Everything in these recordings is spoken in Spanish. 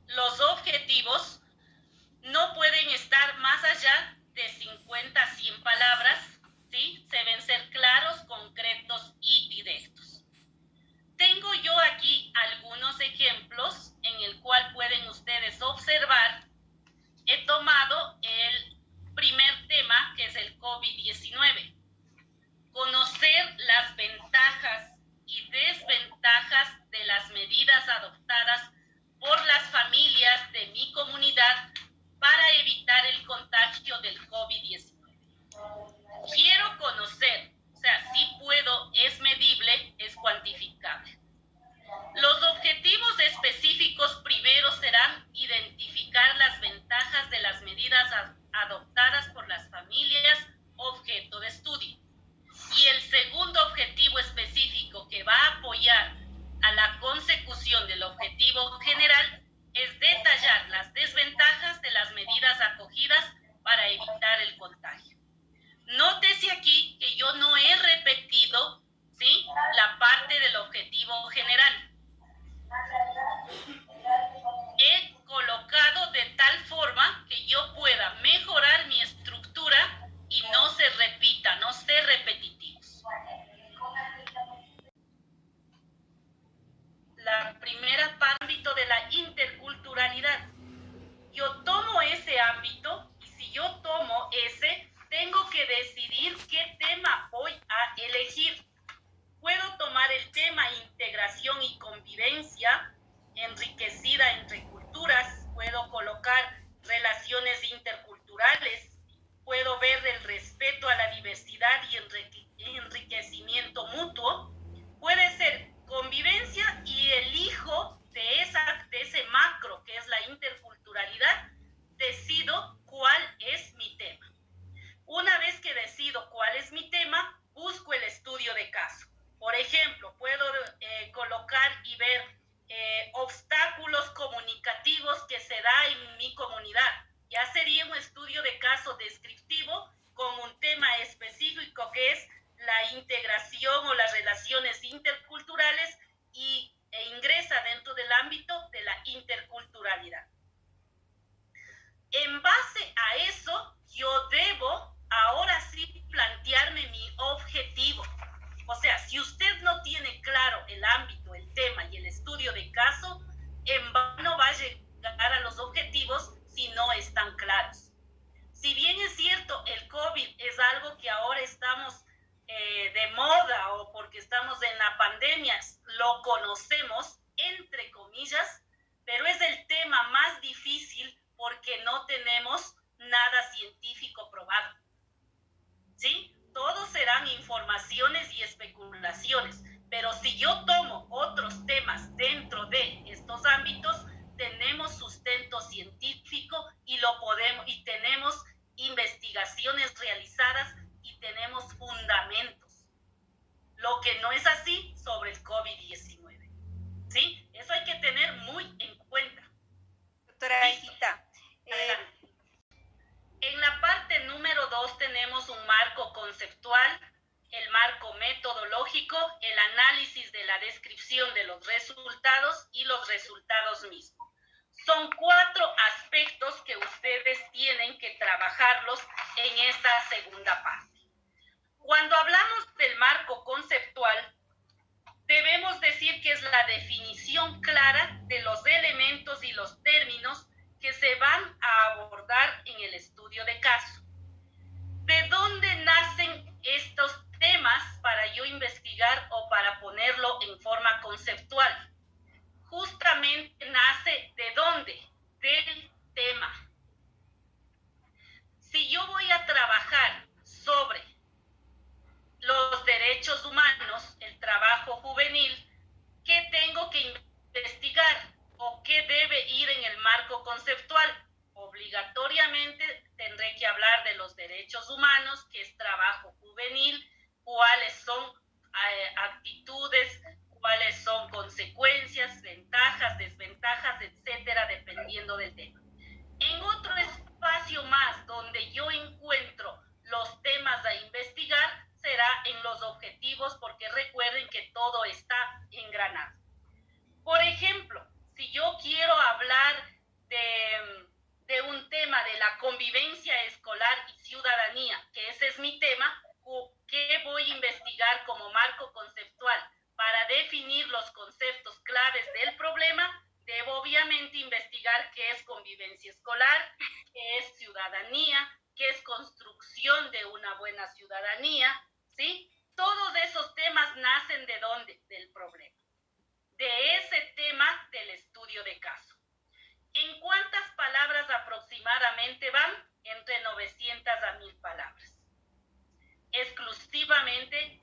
los objetivos no pueden estar más allá de 50 a 100 palabras, ¿sí? Deben ser claros, concretos y directos. Tengo yo aquí algunos ejemplos en el cual pueden ustedes observar. He tomado el primer tema, que es el COVID-19. Conocer las ventajas y desventajas de las medidas adoptadas por las familias de mi comunidad para evitar el contagio del COVID-19. Quiero conocer, o sea, si puedo, es medible, es cuantificable. Los objetivos específicos primero serán identificar las ventajas de las medidas adoptadas por las familias objeto de estudio. Y el segundo objetivo específico que va a apoyar a la consecución del objetivo general es detallar las desventajas de las medidas acogidas para evitar el contagio. Nótese aquí que yo no he repetido, ¿sí?, la parte del objetivo general. He colocado de tal forma que yo pueda mejorar mi estructura y no se repita, no ser repetitivos. La primera ámbito de la interculturalidad. Yo tomo ese ámbito y si yo tomo ese, tengo que decidir qué tema voy a elegir. Puedo tomar el tema integración y convivencia enriquecida entre culturas, puedo colocar relaciones interculturales, puedo ver el respeto a la diversidad y enriquecimiento mutuo, puede ser convivencia y elijo de ese macro que es la interculturalidad, decido cuál es mi tema. Una vez que decido cuál es mi tema, busco el estudio de caso. Por ejemplo, puedo colocar y ver obstáculos comunicativos que se da en mi comunidad. Ya sería un estudio de caso descriptivo con un tema específico que es la integración o las relaciones interculturales e ingresa dentro del ámbito de la interculturalidad. En base a eso, yo debo ahora sí plantearme mi objetivo. O sea, si usted no tiene claro el ámbito, el tema y el estudio de caso, en vano va a llegar a los objetivos si no están claros. Si bien es cierto, el COVID es algo que ahora estamos de moda o porque estamos en la pandemia, lo conocemos, entre comillas, pero es el tema más difícil porque no tenemos nada científico probado. ¿Sí? Todos serán informaciones y especulaciones, pero si yo tomo otros temas dentro de estos ámbitos, tenemos sustento científico y tenemos investigaciones realizadas y tenemos fundamentos. Lo que no es así sobre el COVID-19. ¿Sí? Eso hay que tener muy en cuenta. Doctora Aisita, en la parte número 2 tenemos un marco conceptual, el marco metodológico, el análisis de la descripción de los resultados y los resultados mismos. Son 4 aspectos que ustedes tienen que trabajarlos en esta segunda parte. Cuando hablamos del marco conceptual, debemos decir que es la definición clara de los elementos y los términos que se van a abordar en el estudio de caso. ¿De dónde nacen estos temas para yo investigar o para ponerlo en forma conceptual? Justamente nace ¿de dónde? Del tema. Si yo voy a trabajar sobre los derechos humanos, el trabajo juvenil, ¿qué tengo que investigar o qué debe ir en el marco conceptual? Obligatoriamente tendré que hablar de los derechos humanos, qué es trabajo juvenil, cuáles son actitudes, cuáles son consecuencias, ventajas, desventajas, etcétera, dependiendo del tema. En otro espacio más donde yo encuentro los temas a investigar será en los objetivos, porque recuerden que todo está engranado. los conceptos claves del problema, debo obviamente investigar qué es convivencia escolar, qué es ciudadanía, qué es construcción de una buena ciudadanía, ¿sí? Todos esos temas nacen ¿de dónde? Del problema. De ese tema del estudio de caso. ¿En cuántas palabras aproximadamente van? Entre 900 a 1000 palabras. Exclusivamente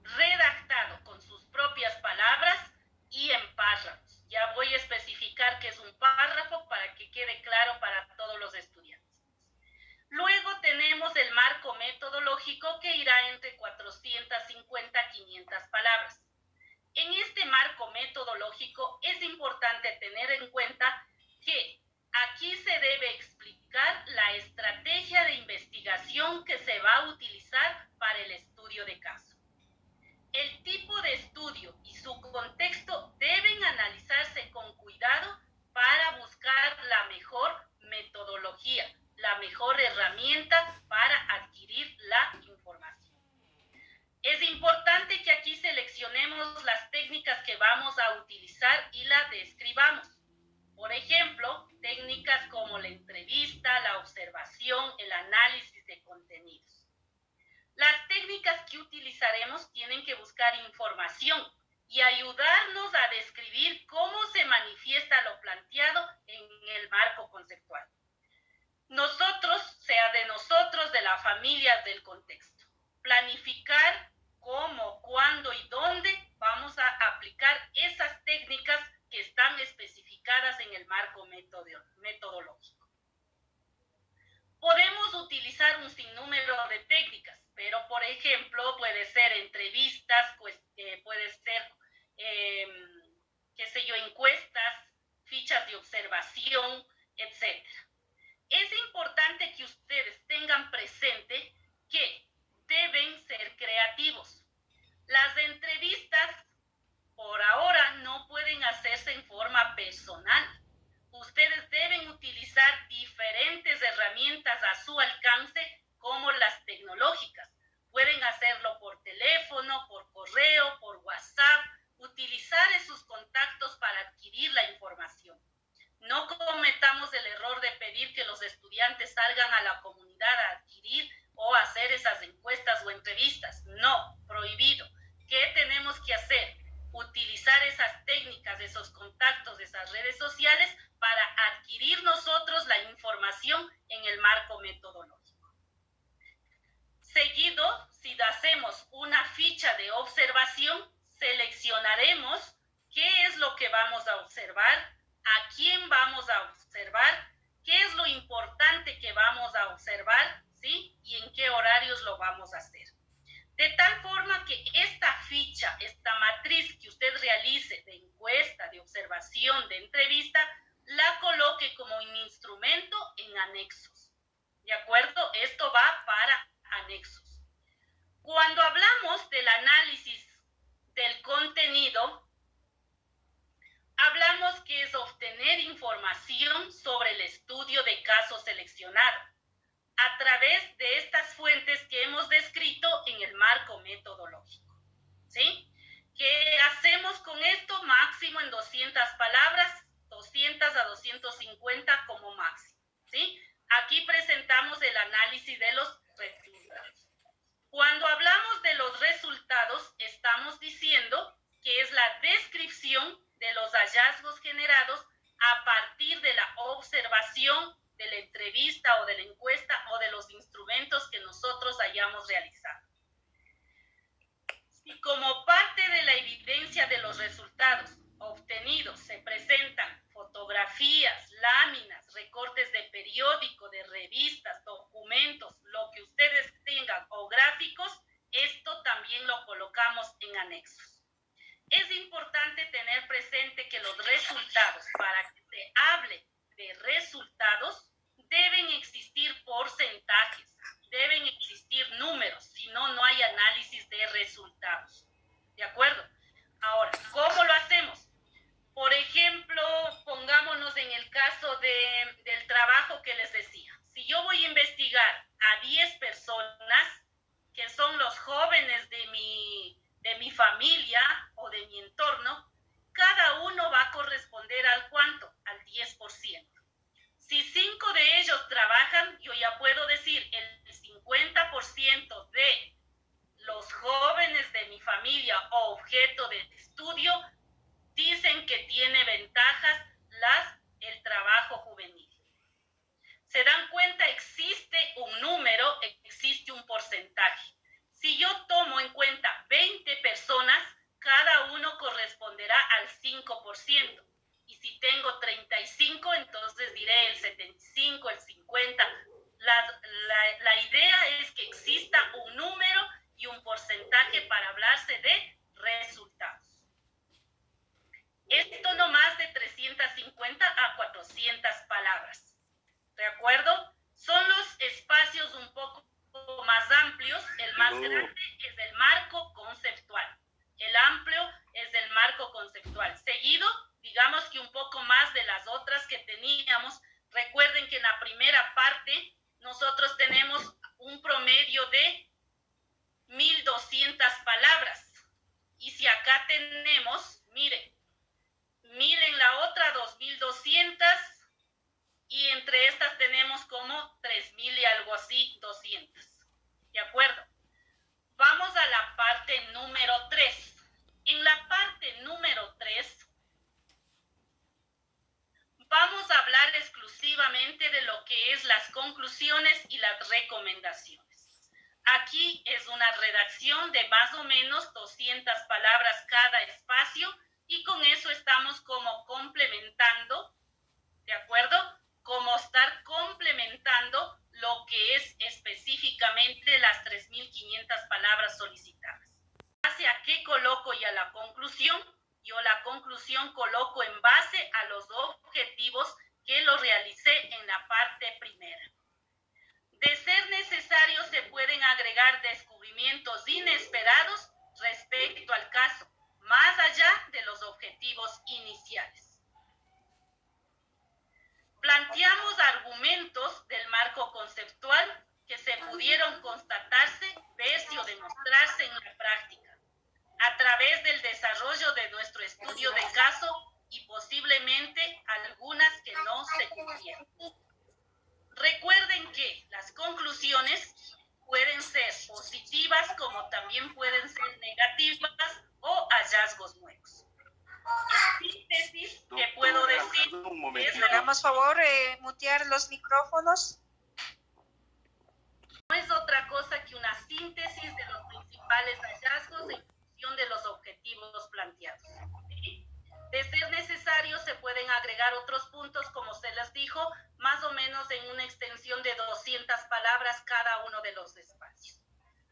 redactado con sus propias palabras y en párrafos. Ya voy a especificar qué es un párrafo para que quede claro para todos los estudiantes. Luego tenemos el marco metodológico que irá entre 450 a 500 palabras. En este marco metodológico es importante tener en cuenta que aquí se debe explicar la estrategia de investigación que se va a utilizar para el estudio de caso. El tipo de estudio y su contexto deben analizarse con cuidado para buscar la mejor metodología, la mejor herramienta para adquirir la información. Es importante que aquí seleccionemos las técnicas que vamos a utilizar y las describamos. Por ejemplo, técnicas como la entrevista, la observación, el análisis de contenidos. Las técnicas que utilizaremos tienen que buscar información y ayudarnos a describir cómo se manifiesta lo planteado en el marco conceptual. Nosotros, sea de nosotros, de la familia, del contexto. Planificar cómo, cuándo y dónde vamos a aplicar esas técnicas que están especificadas en el marco metodológico. Podemos utilizar un sinnúmero de técnicas, pero por ejemplo puede ser entrevistas, puede ser, encuestas, fichas de observación, etc. Es importante que ustedes tengan presente que deben ser creativos. Las entrevistas por ahora no pueden hacerse en forma personal. Ustedes deben utilizar diferentes herramientas a su alcance, como las tecnológicas. Pueden hacerlo por teléfono, por correo, por WhatsApp, utilizar esos contactos para adquirir la información. No cometamos el error de pedir que los estudiantes salgan a la comunidad a adquirir o a hacer esas encuestas o entrevistas. No, prohibido. ¿Qué tenemos que hacer? Utilizar esas técnicas, esos contactos, esas redes sociales para adquirir nosotros la información en el marco metodológico. Seguido, si hacemos una ficha de observación, seleccionaremos qué es lo que vamos a observar, a quién vamos a observar, qué es lo importante que vamos a observar, ¿sí? Y en qué horarios lo vamos a hacer. De tal forma que esta ficha, esta matriz que usted realice de encuesta, de observación, de entrevista, la coloque como un instrumento en anexos. ¿De acuerdo? Esto va para anexos. Cuando hablamos del análisis del contenido, hablamos que es obtener información sobre el estudio de caso seleccionado a través de estas fuentes que hemos descrito en el marco metodológico, ¿sí? ¿Qué hacemos con esto? Máximo en 200 palabras, 200 a 250 como máximo, ¿sí? Aquí presentamos el análisis de los resultados. Cuando hablamos de los resultados, estamos diciendo que es la descripción de los hallazgos generados a partir de la observación, de la entrevista o de la encuesta o de los instrumentos que nosotros hayamos realizado. Si como parte de la evidencia de los resultados obtenidos se presentan fotografías, láminas, recortes de periódico, de revistas, documentos, lo que ustedes tengan o gráficos, esto también lo colocamos en anexos. Es importante tener presente que los resultados, para que se hable de resultados, deben existir porcentajes, deben existir números, si no, no hay análisis de resultados. ¿De acuerdo? Ahora, ¿cómo lo hacemos? Por ejemplo, pongámonos en el caso del trabajo que les decía. Si yo voy a investigar a 10 personas, que son los jóvenes de mi familia o de mi entorno, cada uno va a corresponder al ¿cuánto? Al 10%. Si 5 de ellos trabajan, yo ya puedo decir el 50% de los jóvenes de mi familia o objeto de estudio dicen que tiene ventajas el trabajo juvenil. ¿Se dan cuenta? Existe un número, existe un porcentaje. Si yo tomo en cuenta 20 personas, cada uno corresponderá al 5%. Y si tengo 35, entonces diré el 75, el 50. La idea es que exista un número y un porcentaje para hablarse de resultados. Esto no más de 350 a 400 palabras. ¿De acuerdo? Son los espacios un poco más amplios. El más grande es el marco conceptual. El amplio es el marco conceptual. Seguido, digamos que un poco más de las otras que teníamos. Recuerden que en la primera parte nosotros tenemos un promedio de 1200 palabras. Y si acá tenemos, miren la otra 2200 y entre estas tenemos como 3000 y algo así, 200. ¿De acuerdo? Vamos a la parte número 3. En la parte número 3 vamos a hablar exclusivamente de lo que es las conclusiones y las recomendaciones. Aquí es una redacción de más o menos 200 palabras cada espacio y con eso estamos como complementando, ¿de acuerdo? Como estar complementando lo que es específicamente las 3500 palabras solicitadas. ¿Hacia qué coloco ya la conclusión? Yo la conclusión coloco en base a los objetivos que lo realicé en la parte primera. De ser necesario, se pueden agregar descubrimientos inesperados respecto al caso, más allá de los objetivos iniciales. Planteamos argumentos del marco conceptual que se pudieron constatarse, verse o demostrarse en la práctica, a través del desarrollo de nuestro estudio de caso y posiblemente algunas que no se cumplieron. Recuerden que las conclusiones pueden ser positivas como también pueden ser negativas o hallazgos nuevos. En síntesis, ¿qué puedo decir? ¿Le damos favor mutear los micrófonos? No es otra cosa que una síntesis de los principales hallazgos en función de los objetivos planteados. ¿Sí? De ser necesario, se pueden agregar otros puntos, como se les dijo, más o menos en una extensión de 200 palabras cada uno de los espacios.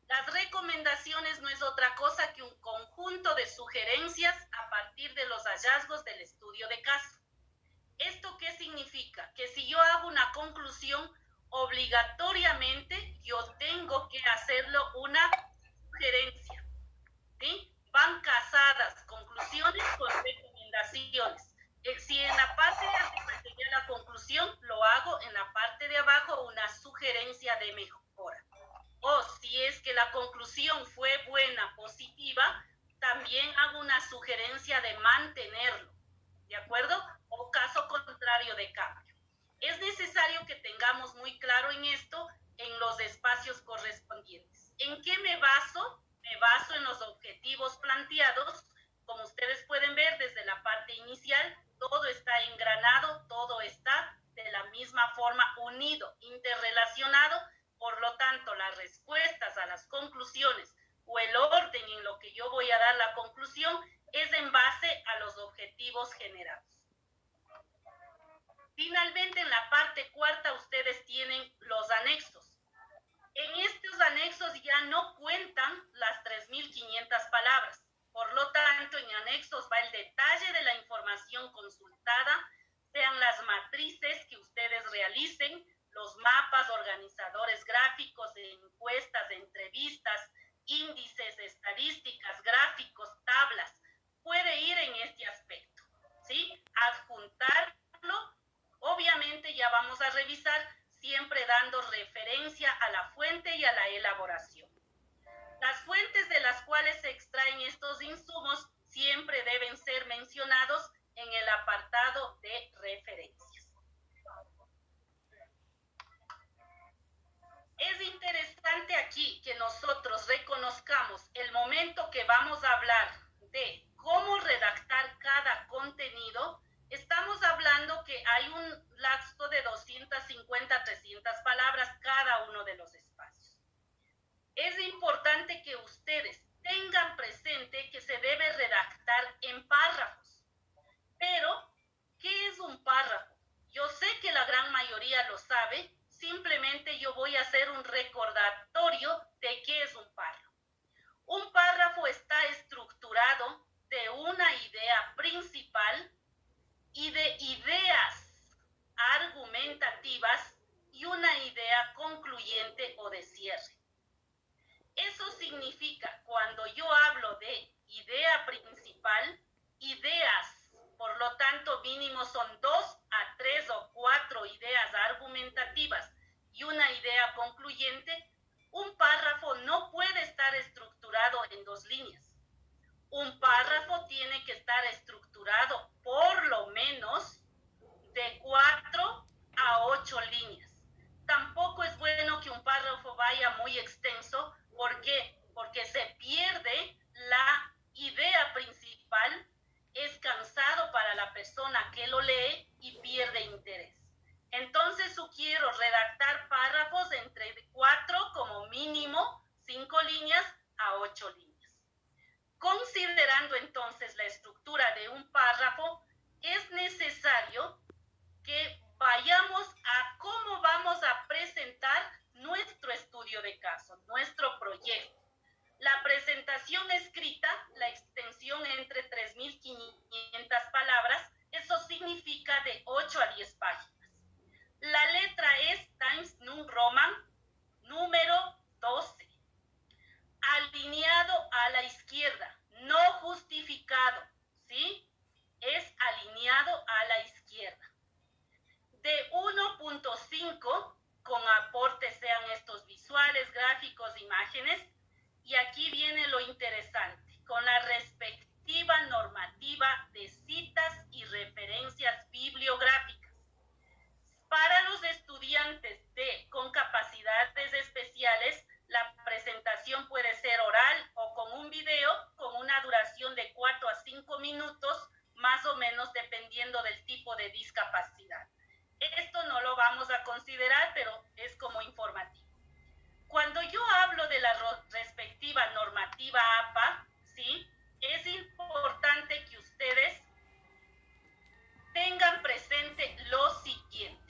Las recomendaciones no es otra cosa que un conjunto de sugerencias a partir de los hallazgos del estudio de caso. ¿Esto qué significa? Que si yo hago una conclusión, obligatoriamente yo tengo que hacerlo una sugerencia. ¿Sí? Van casadas conclusiones con recomendaciones. Si en la parte de arriba sería la conclusión, lo hago en la parte de abajo una sugerencia de mejora. O si es que la conclusión fue buena, positiva, también hago una sugerencia de mantenerlo, ¿de acuerdo? O caso contrario de cambio. Es necesario que tengamos muy claro en esto en los espacios correspondientes. ¿En qué me baso? Me baso en los objetivos planteados. Como ustedes pueden ver desde la parte inicial, todo está engranado, todo está de la misma forma unido, interrelacionado. Por lo tanto, las respuestas a las conclusiones o el orden en lo que yo voy a dar la conclusión es en base a los objetivos generados. Finalmente, en la parte cuarta, ustedes tienen los anexos. En estos anexos ya no cuentan las 3500 palabras. Por lo tanto, en anexos va el detalle de la información consultada, sean las matrices que ustedes realicen, los mapas, organizadores gráficos, de encuestas, de entrevistas, índices, estadísticas, gráficos, tablas. Puede ir en este aspecto, ¿sí? Adjuntarlo. Obviamente ya vamos a revisar siempre dando referencia a la fuente y a la elaboración. Las fuentes de las cuales se extraen estos insumos siempre deben ser mencionados en el apartado de referencias. Es interesante aquí que nosotros reconozcamos el momento que vamos a hablar de cómo redactar cada contenido. Estamos hablando que hay un lapso de 250 a 300 palabras cada uno de los espacios. Es importante que ustedes tengan presente que se debe redactar en párrafos. Pero, ¿qué es un párrafo? Yo sé que la gran mayoría lo sabe, simplemente yo voy a hacer un recordatorio de qué es un párrafo. Un párrafo está estructurado de una idea principal y de ideas argumentativas y una idea concluyente o de cierre. Eso significa, cuando yo hablo de idea principal, ideas, por lo tanto mínimo son 2 a 3 o 4 ideas argumentativas y una idea concluyente, un párrafo no puede estar estructurado en 2 líneas. Un párrafo tiene que estar estructurado por lo menos de 4 a 8 líneas. Tampoco es bueno que un párrafo vaya muy extenso. ¿Por qué? Porque se pierde la idea principal, es cansado para la persona que lo lee y pierde interés. Entonces sugiero redactar párrafos entre 4 como mínimo, 5 líneas a 8 líneas. Considerando entonces la estructura de un párrafo, es necesario que vayamos a cómo vamos a presentar nuestro estudio de caso, nuestro proyecto. La presentación escrita, la extensión entre 3,500 palabras, eso significa de 8 a 10 páginas. La letra es Times New Roman número 12. Alineado a la izquierda, no justificado, ¿sí? Es alineado a la izquierda. De 1.5, con aportes sean estos visuales, gráficos, imágenes. Y aquí viene lo interesante, con la respectiva normativa de citas y referencias bibliográficas. Para los estudiantes con capacidades especiales, la presentación puede ser oral o con un video con una duración de 4 a 5 minutos, más o menos dependiendo del tipo de discapacidad. Esto no lo vamos a considerar, pero es como informativo. Cuando yo hablo de la respectiva normativa APA, ¿sí? Es importante que ustedes tengan presente lo siguiente.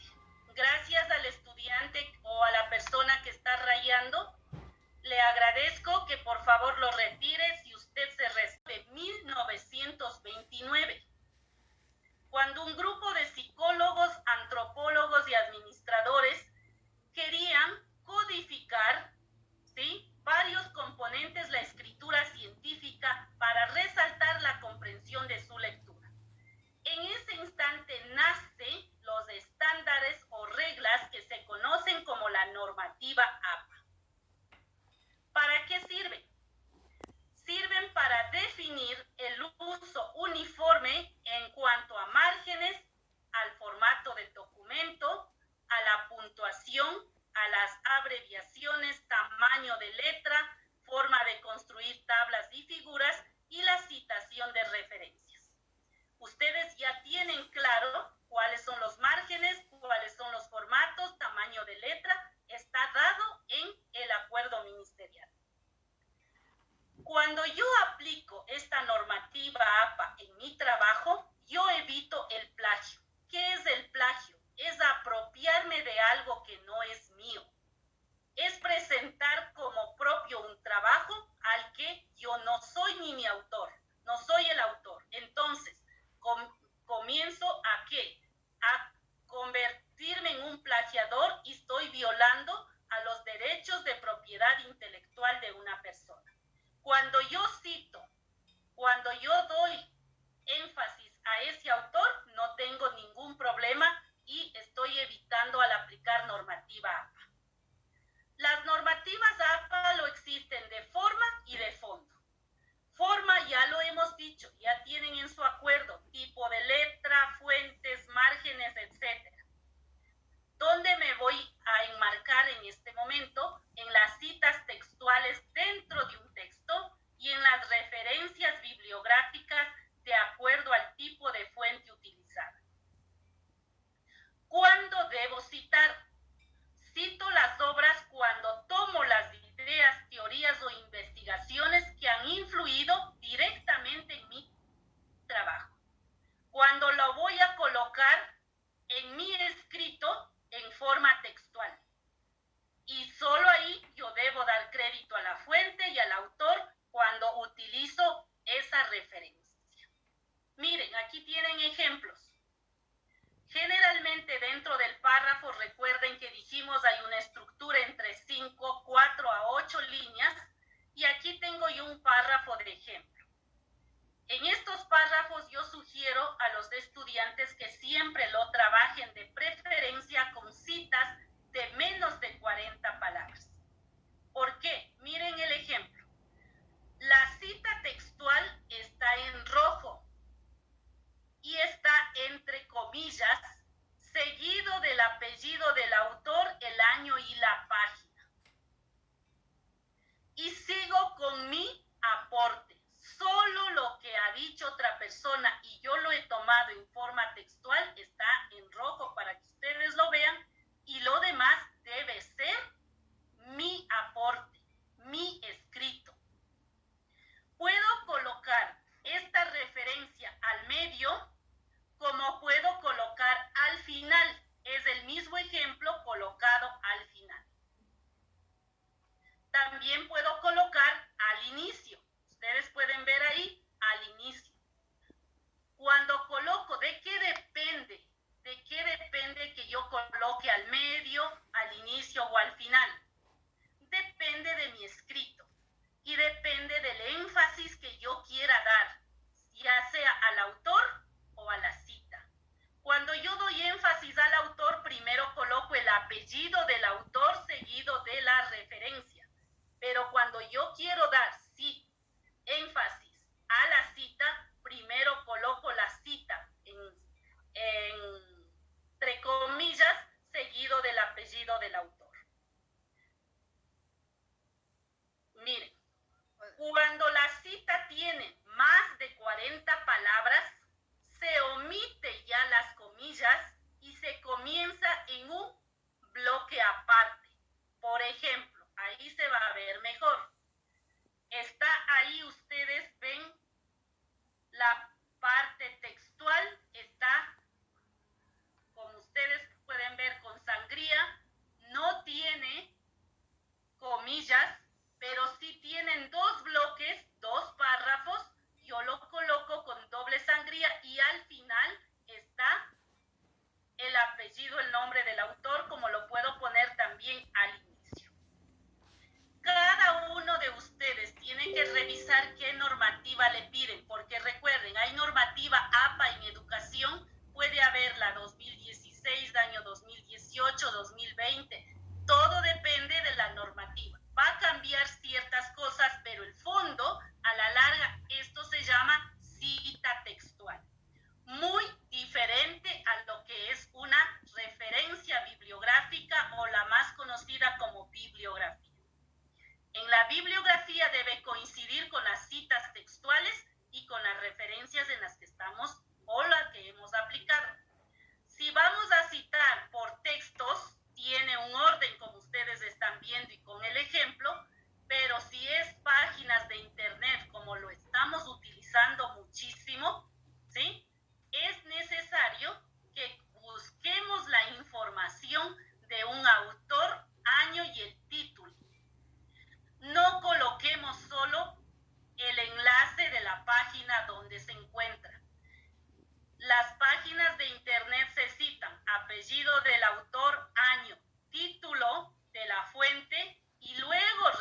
Gracias al estudiante o a la persona que está rayando, le agradezco que por favor lo retire si usted se recibe 1929. Cuando un grupo de psicólogos, antropólogos y administradores querían codificar, ¿sí?, varios componentes, la escritura científica, para resaltar la comprensión de su lectura. En ese instante nacen los estándares o reglas que se conocen como la normativa APA. ¿Para qué sirven? Sirven para definir el uso uniforme en cuanto a márgenes, al formato del documento, a la puntuación, a las abreviaciones, tamaño de letra, forma de construir tablas y figuras y la citación de referencias. Ustedes ya tienen claro cuáles son los márgenes, cuáles son los formatos, tamaño de letra, está dado en el acuerdo ministerial. Cuando yo aplico esta normativa APA en mi trabajo, yo evito el plagio. ¿Qué es el plagio? Es apropiarme de algo que no es mío. Es presentar como propio un trabajo al que yo no soy ni mi autor, no soy el autor. Entonces, comienzo ¿a qué? A convertirme en un plagiador y estoy violando a los derechos de propiedad intelectual de una persona. Cuando yo cito, cuando yo doy énfasis a ese autor, no tengo ningún problema y estoy evitando al aplicar normativa APA. Las normativas APA lo existen de forma y de fondo. bibliográficas de acuerdo al tipo de fuente utilizada. ¿Cuándo debo citar? Cito las obras cuando tomo las ideas, teorías o investigaciones que han influido directamente en mi trabajo. Cuando lo voy a colocar en mi escrito en forma textual. Y solo ahí yo debo dar crédito a la fuente y al autor cuando utilizo esa referencia. Miren, aquí tienen ejemplos. Generalmente dentro del párrafo, recuerden que dijimos hay una estructura entre 5, 4 a 8 líneas y aquí tengo yo un párrafo de ejemplo. En estos párrafos yo sugiero a los estudiantes que siempre lo trabajen de preferencia con citas de menos de 40 palabras. ¿Por qué? Miren el ejemplo. La cita textual está en rojo y está entre comillas, seguido del apellido del autor, el año y la página. Y sigo con mi aporte. Solo lo que ha dicho otra persona y yo lo he tomado en forma textual está en rojo para que ustedes lo vean y lo demás debe ser mi aporte, mi escrito. Puedo colocar esta referencia al medio como puedo colocar al final. Es el mismo ejemplo colocado al final. También puedo colocar al inicio. Ustedes pueden ver ahí al inicio. Cuando coloco, ¿de qué depende? ¿De qué depende que yo coloque al medio, al inicio o al final? Depende de mi escrito y depende del énfasis que yo quiera dar, ya sea al autor o a la cita. Cuando yo doy énfasis al autor, primero coloco el apellido del autor seguido de la referencia. Pero cuando yo quiero dar énfasis a la cita, primero coloco la cita entre comillas, seguido del apellido del autor. Miren, cuando la cita tiene más de 40 palabras, se omite ya las comillas y se comienza en un bloque aparte. Por ejemplo, ahí se va a ver mejor. Está ahí, ustedes ven la parte textual, está, como ustedes pueden ver, con sangría, no tiene comillas, pero sí tienen dos bloques, dos párrafos. Yo lo coloco con doble sangría y al final está el apellido, el nombre del autor, como lo puedo poner también al inicio. Cada uno de ustedes tiene que revisar qué normativa le piden, porque recuerden, hay normativa APA en educación, puede haber la 2016, año 2018, 2020, todo depende de la normativa. Va a cambiar ciertas cosas, pero el fondo, a la larga, esto se llama cita textual. Muy diferente a lo que es una referencia bibliográfica o la más conocida como bibliografía. En la bibliografía debe coincidir con las citas textuales y con las referencias en las que estamos o las que hemos aplicado. Si vamos a citar por textos, tiene un orden como ustedes están viendo y con el ejemplo, pero si es páginas de internet como lo estamos utilizando muchísimo, ¿sí? Es necesario que busquemos la información de un autor, año y el título. No coloquemos solo el enlace de la página donde se encuentra. Las páginas de internet se citan apellido del autor, año, título de la fuente y luego